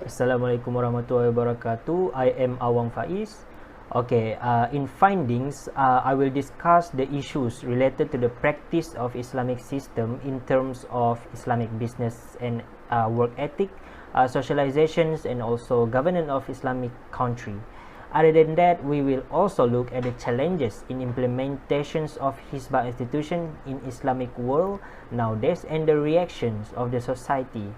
Assalamualaikum warahmatullahi wabarakatuh. I am Awang Faiz. Okay, in findings, I will discuss the issues related to the practice of Islamic system in terms of Islamic business and work ethic, socializations, and also governance of Islamic country. Other than that, we will also look at the challenges in implementations of Hizbah institution in Islamic world nowadays and the reactions of the society.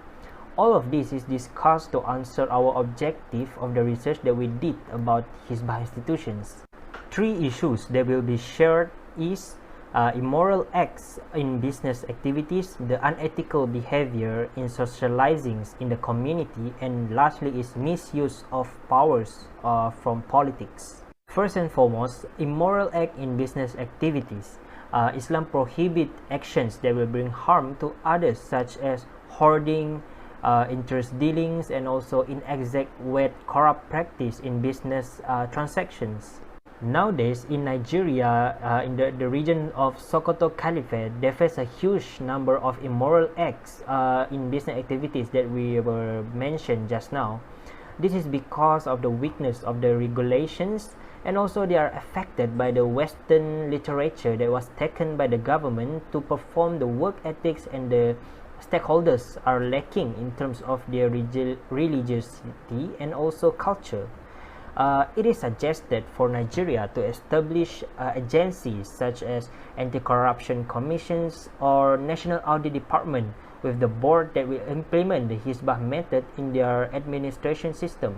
All of this is discussed to answer our objective of the research that we did about Hizbah institutions. Three issues that will be shared is immoral acts in business activities, the unethical behavior in socializing in the community, and lastly is misuse of powers from politics. First and foremost, immoral act in business activities. Islam prohibit actions that will bring harm to others such as hoarding, interest dealings, and also inexact with corrupt practice in business transactions. Nowadays, in Nigeria, in the region of Sokoto Caliphate, they face a huge number of immoral acts in business activities that we were mentioned just now. This is because of the weakness of the regulations, and also they are affected by the Western literature that was taken by the government to perform the work ethics, and the stakeholders are lacking in terms of their religiosity and also culture. It is suggested for Nigeria to establish agencies such as anti-corruption commissions or National Audit Department with the board that will implement the Hizbah method in their administration system.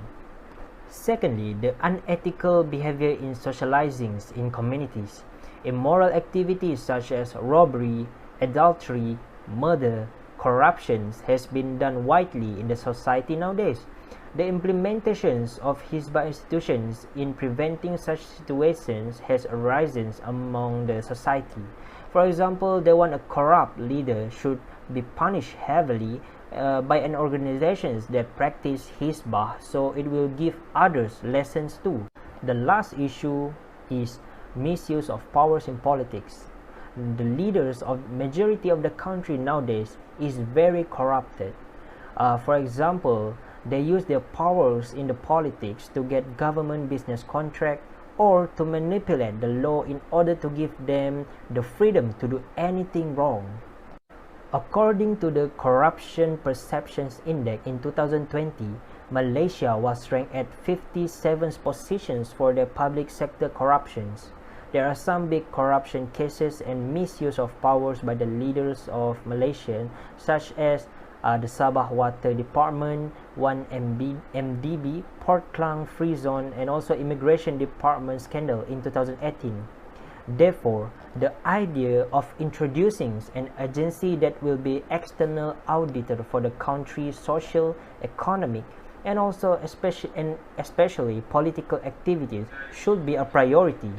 Secondly, the unethical behavior in socializing in communities. Immoral activities such as robbery, adultery, murder, corruption has been done widely in the society nowadays. The implementations of Hizbah institutions in preventing such situations has arisen among the society. For example, they want a corrupt leader should be punished heavily by an organization that practice Hizbah, so it will give others lessons too. The last issue is misuse of powers in politics. The leaders of majority of the country nowadays is very corrupted. For example, they use their powers in the politics to get government business contract or to manipulate the law in order to give them the freedom to do anything wrong. According to the Corruption Perceptions Index in 2020, Malaysia was ranked at 57th positions for their public sector corruptions. There are some big corruption cases and misuse of powers by the leaders of Malaysia, such as the Sabah Water Department, 1MDB, Port Klang Free Zone, and also Immigration Department scandal in 2018. Therefore, the idea of introducing an agency that will be external auditor for the country's social, economic, and also especially political activities should be a priority.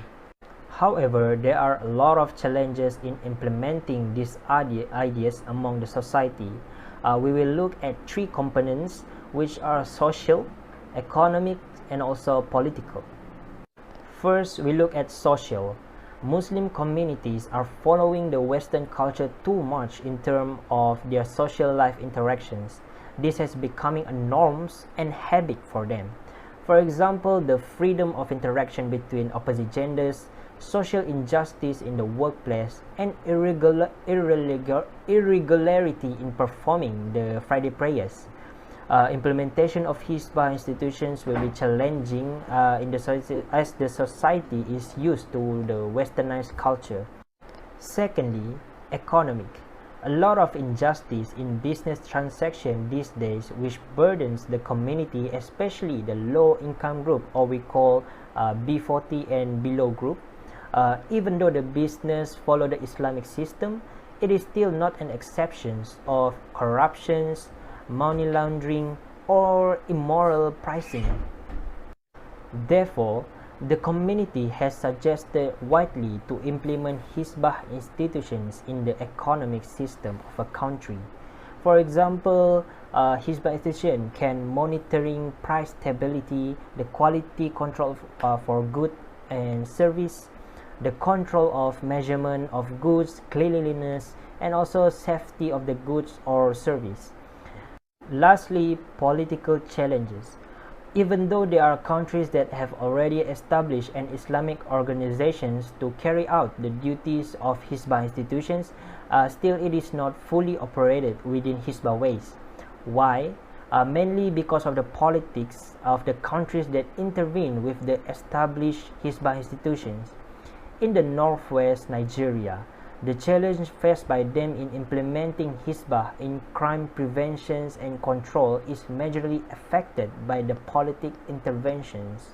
However, there are a lot of challenges in implementing these ideas among the society. We will look at three components, which are social, economic, and also political. First, we look at social. Muslim communities are following the Western culture too much in terms of their social life interactions. This has becoming a norms and habit for them. For example, the freedom of interaction between opposite genders, social injustice in the workplace, and irregularity in performing the Friday prayers. Implementation of Hizbah institutions will be challenging in the society, as the society is used to the westernized culture. Secondly, economic. A lot of injustice in business transaction these days, which burdens the community, especially the low income group, or we call B40 and below group. Even though the business follow the Islamic system, it is still not an exception of corruptions, money laundering, or immoral pricing. Therefore, the community has suggested widely to implement Hizbah institutions in the economic system of a country. For example, Hizbah institution can monitoring price stability, the quality control for goods and service, the control of measurement of goods, cleanliness, and also safety of the goods or service. Lastly, political challenges. Even though there are countries that have already established an Islamic organizations to carry out the duties of Hizbah institutions, still it is not fully operated within Hizbah ways. Why? Mainly because of the politics of the countries that intervene with the established Hizbah institutions. In the northwest Nigeria, the challenge faced by them in implementing Hizbah in crime prevention and control is majorly affected by the politic interventions.